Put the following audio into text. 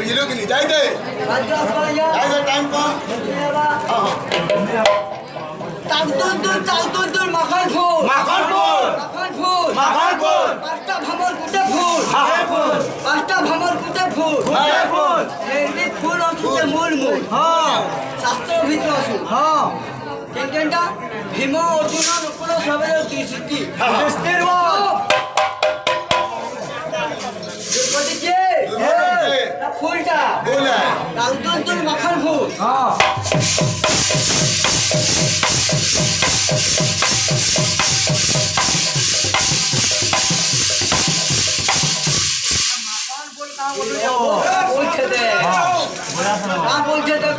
বুঝলো কি নি যাই দে যাই দে টাইম কম তালতুন মাখন ফুল মাখন ফুল মাখন ফুল মাখন ফুল পাঁচটা ভামর কুটে ফুল ফুল পাঁচটা ভামর কুটে ফুল ফুল এই ফুল অসুতে মূল মূল হ্যাঁ শাস্ত্র ভিতর অসু হ্যাঁ কেনকেনটা ভীম অর্জুন নকুল সবের কীর্তি কৃষ্ণের ফুলটা ফুল তালতুন মাখন ফুল হ্যাঁ বলছে দে বলছে দে